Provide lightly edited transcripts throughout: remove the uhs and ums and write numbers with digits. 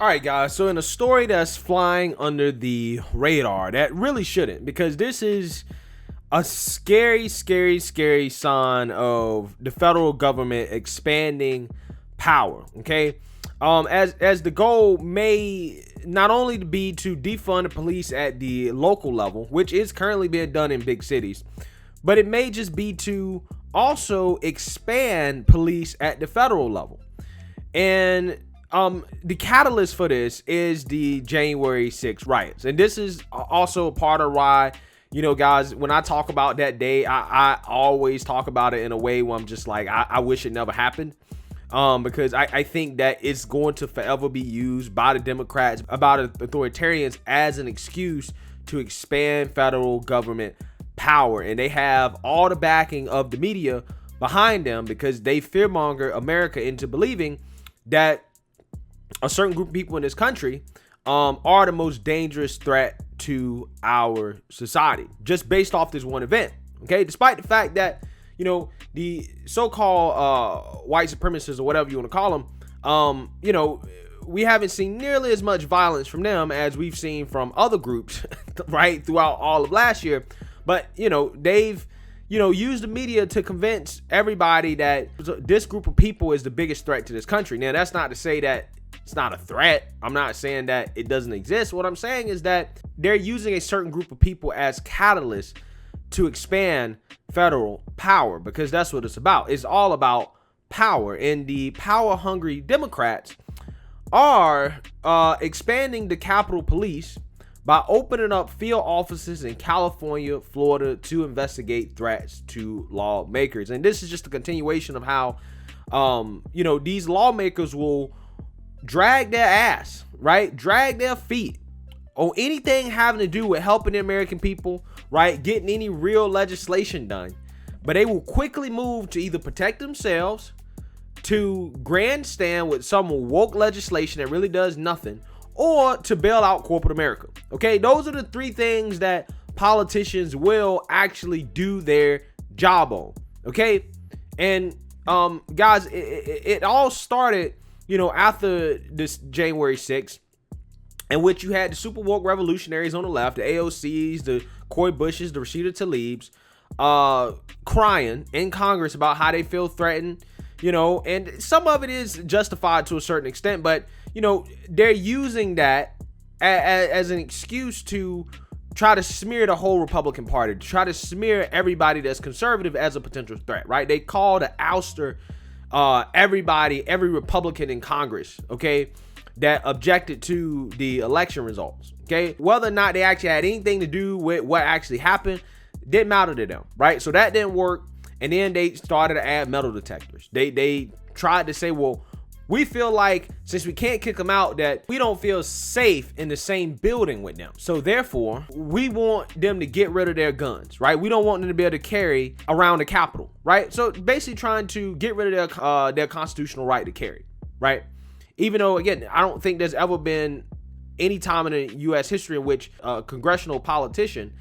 All right, guys. So in a story that's flying under the radar, that really shouldn't, because this is a scary sign of the federal government expanding power. Okay, as the goal may not only be to defund the police at the local level, which is currently being done in big cities, but it may just be to also expand police at the federal level. And the catalyst for this is the January 6th riots. And this is also a part of why, guys, when I talk about that day, I always talk about it in a way where I'm just like, I wish it never happened. Because I think that it's going to forever be used by the Democrats, about authoritarians, as an excuse to expand federal government power. And they have all the backing of the media behind them, because they fearmonger America into believing that a certain group of people in this country are the most dangerous threat to our society, just based off this one event. Okay, despite the fact that the so-called white supremacists, or whatever you want to call them, we haven't seen nearly as much violence from them as we've seen from other groups, right, throughout all of last year. But they've used the media to convince everybody that this group of people is the biggest threat to this country. Now, that's not to say that it's not a threat. I'm not saying that it doesn't exist. What I'm saying is that they're using a certain group of people as catalysts to expand federal power, because that's what it's about. It's all about power. And the power-hungry Democrats are expanding the Capitol Police by opening up field offices in California, Florida, to investigate threats to lawmakers. And this is just a continuation of how, these lawmakers will drag their ass, right? Drag their feet on anything having to do with helping the American people, right? Getting any real legislation done. But they will quickly move to either protect themselves, to grandstand with some woke legislation that really does nothing, or to bail out corporate America. Okay, those are the three things that politicians will actually do their job on. Okay, and guys, it all started after this January 6th, in which you had the super woke revolutionaries on the left, the AOCs, the Cory Bushes, the Rashida Tlaibs, crying in Congress about how they feel threatened, and some of it is justified to a certain extent, but they're using that as an excuse to try to smear the whole Republican Party, to try to smear everybody that's conservative as a potential threat, right? They call to ouster every Republican in Congress, okay, that objected to the election results, okay? Whether or not they actually had anything to do with what actually happened didn't matter to them, right? So that didn't work. And then they started to add metal detectors. They tried to say, well, we feel like since we can't kick them out, that we don't feel safe in the same building with them. So therefore, we want them to get rid of their guns, right? We don't want them to be able to carry around the Capitol, right? So basically trying to get rid of their constitutional right to carry, right? Even though, again, I don't think there's ever been any time in the U.S. history in which a congressional politician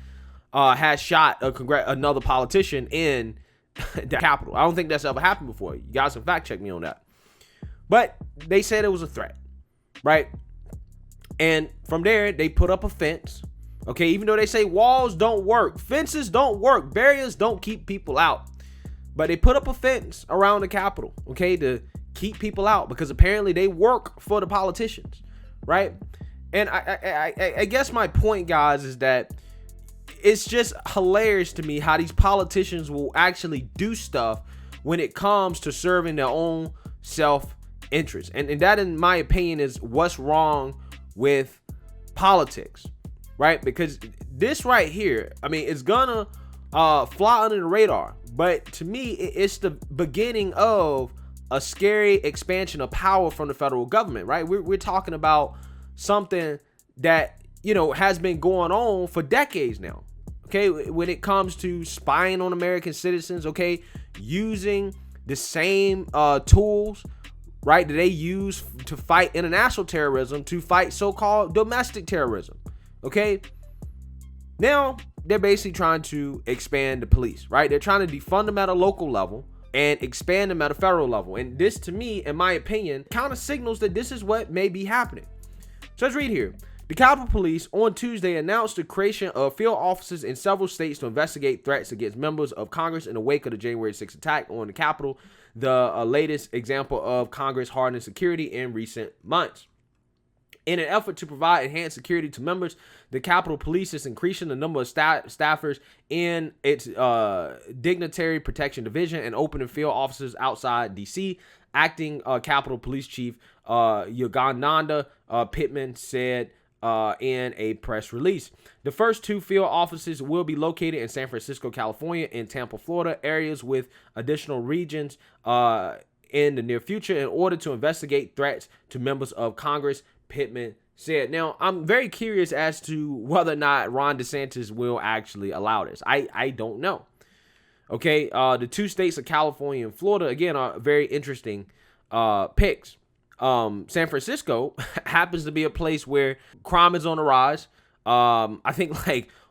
has shot another politician in the Capitol. I don't think that's ever happened before. You guys can fact check me on that. But they said it was a threat, right? And from there, they put up a fence. Okay, even though they say walls don't work, fences don't work, barriers don't keep people out. But they put up a fence around the Capitol, okay, to keep people out, because apparently they work for the politicians, right? And I guess my point, guys, is that it's just hilarious to me how these politicians will actually do stuff when it comes to serving their own self-interest. And that, in my opinion, is what's wrong with politics, right? Because this right here, I mean, it's gonna fly under the radar. But to me, it's the beginning of a scary expansion of power from the federal government, right? We're talking about something that, has been going on for decades now. Okay, when it comes to spying on American citizens, okay, using the same tools, right, that they use to fight international terrorism, to fight so-called domestic terrorism, okay? Now, they're basically trying to expand the police, right? They're trying to defund them at a local level and expand them at a federal level. And this, to me, in my opinion, kind of signals that this is what may be happening. So let's read here. The Capitol Police on Tuesday announced the creation of field offices in several states to investigate threats against members of Congress in the wake of the January 6th attack on the Capitol, the latest example of Congress hardening security in recent months. In an effort to provide enhanced security to members, the Capitol Police is increasing the number of staffers in its Dignitary Protection Division and opening field offices outside D.C. Acting Capitol Police Chief Yogananda Pittman said in a press release. The first two field offices will be located in San Francisco, California, and Tampa, Florida, areas with additional regions in the near future in order to investigate threats to members of Congress, Pittman said. Now, I'm very curious as to whether or not Ron DeSantis will actually allow this. I don't know. Okay, the two states of California and Florida, again, are very interesting picks. San Francisco happens to be a place where crime is on the rise. I think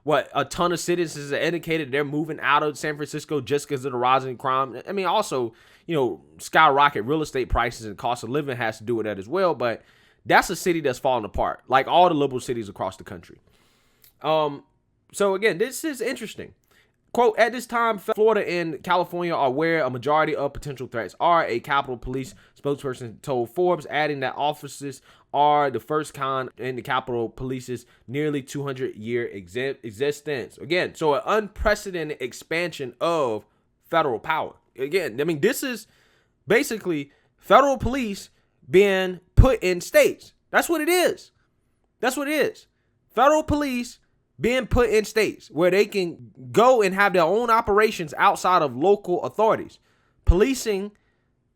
a ton of citizens are indicated they're moving out of San Francisco just because of the rising crime. I mean, also, skyrocket real estate prices and cost of living has to do with that as well. But that's a city that's falling apart, like all the liberal cities across the country. So again, this is interesting. Quote, at this time, Florida and California are where a majority of potential threats are, a Capitol Police spokesperson told Forbes, adding that offices are the first kind in the Capitol Police's nearly 200-year existence. Again, so an unprecedented expansion of federal power. Again, I mean, this is basically federal police being put in states. That's what it is. That's what it is. Federal police being put in states where they can go and have their own operations outside of local authorities. Policing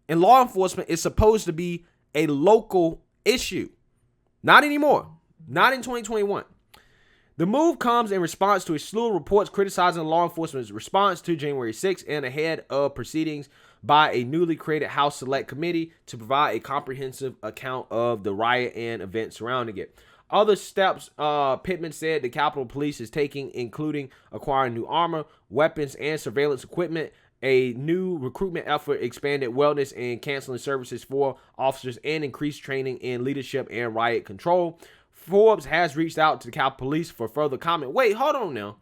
and law enforcement is supposed to be a local issue. Not anymore. Not in 2021. The move comes in response to a slew of reports criticizing law enforcement's response to January 6th and ahead of proceedings by a newly created House Select Committee to provide a comprehensive account of the riot and events surrounding it. Other steps Pittman said the Capitol Police is taking, including acquiring new armor, weapons, and surveillance equipment, a new recruitment effort, expanded wellness and counseling services for officers, and increased training in leadership and riot control. Forbes has reached out to the Capitol Police for further comment. Wait, hold on now.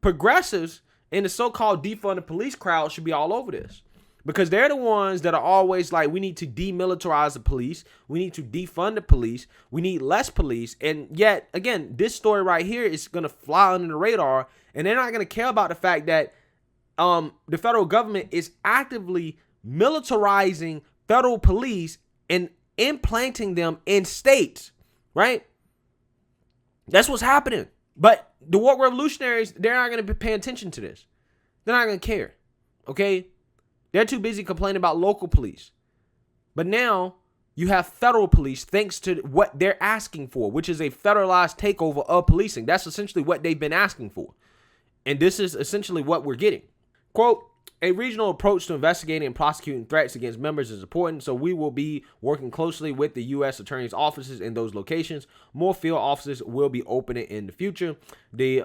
Progressives in the so-called defund the police crowd should be all over this. Because they're the ones that are always like, we need to demilitarize the police. We need to defund the police. We need less police. And yet, again, this story right here is going to fly under the radar. And they're not going to care about the fact that the federal government is actively militarizing federal police and implanting them in states, right? That's what's happening. But the woke revolutionaries, they're not going to be paying attention to this. They're not going to care, okay? They're too busy complaining about local police. But now you have federal police thanks to what they're asking for, which is a federalized takeover of policing. That's essentially what they've been asking for. And this is essentially what we're getting. Quote, a regional approach to investigating and prosecuting threats against members is important, so we will be working closely with the U.S. Attorney's offices in those locations. More field offices will be opening in the future, the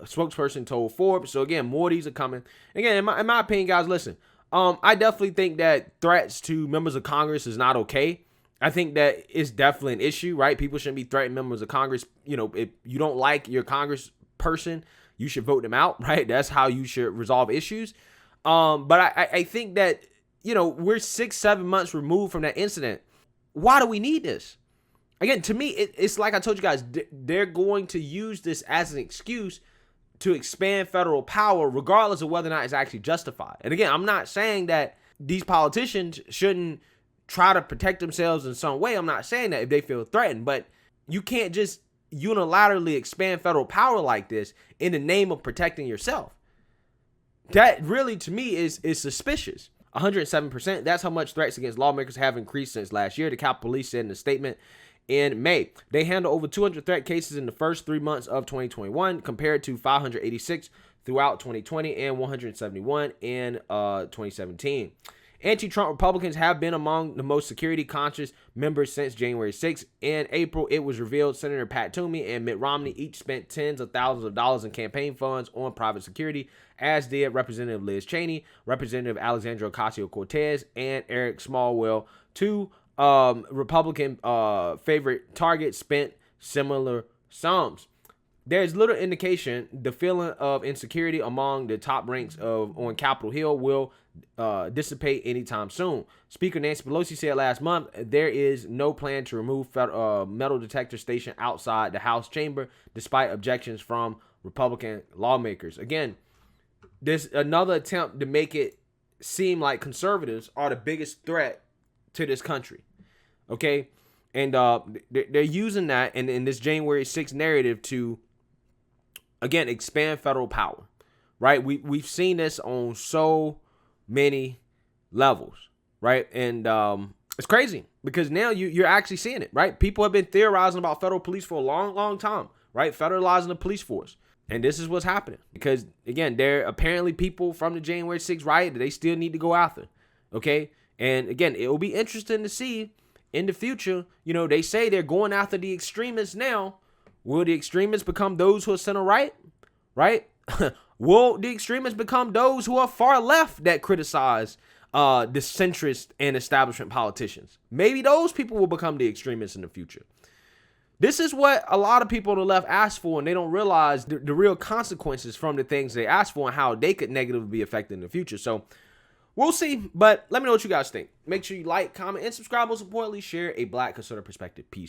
spokesperson told Forbes. So again, more of these are coming. Again, in my opinion, guys, listen, I definitely think that threats to members of Congress is not okay. I think that it's definitely an issue, right? People shouldn't be threatening members of Congress. If you don't like your Congress person, you should vote them out, right? That's how you should resolve issues. But I think that, we're 6-7 months removed from that incident. Why do we need this? Again, to me, it's like I told you guys, they're going to use this as an excuse to expand federal power, regardless of whether or not it's actually justified. And again, I'm not saying that these politicians shouldn't try to protect themselves in some way. I'm not saying that if they feel threatened, but you can't just unilaterally expand federal power like this in the name of protecting yourself. That really, to me, is suspicious. 107%. That's how much threats against lawmakers have increased since last year. The Capitol Police said in a statement in May. They handled over 200 threat cases in the first 3 months of 2021, compared to 586 throughout 2020 and 171 in 2017. Anti-Trump Republicans have been among the most security-conscious members since January 6th. In April, it was revealed Senator Pat Toomey and Mitt Romney each spent tens of thousands of dollars in campaign funds on private security, as did Representative Liz Cheney, Representative Alexandria Ocasio-Cortez, and Eric Swalwell, two Republican favorite targets spent similar sums. There's little indication the feeling of insecurity among the top ranks on Capitol Hill will dissipate anytime soon. Speaker Nancy Pelosi said last month there is no plan to remove metal detector station outside the House chamber, despite objections from Republican lawmakers. Again, there's another attempt to make it seem like conservatives are the biggest threat to this country. Okay? And they're using that in this January 6th narrative to, again, expand federal power, right? We've seen this on so many levels, right? And it's crazy because now you're actually seeing it, right? People have been theorizing about federal police for a long, long time, right? Federalizing the police force. And this is what's happening because, again, there are apparently people from the January 6th riot that they still need to go after, okay? And, again, it will be interesting to see in the future. You know, they say they're going after the extremists now. Will the extremists become those who are center right? Right? Will the extremists become those who are far left that criticize the centrist and establishment politicians? Maybe those people will become the extremists in the future. This is what a lot of people on the left ask for, and they don't realize the real consequences from the things they ask for and how they could negatively be affected in the future. So we'll see, but let me know what you guys think. Make sure you like, comment, and subscribe. Most importantly, share a Black conservative perspective. Peace.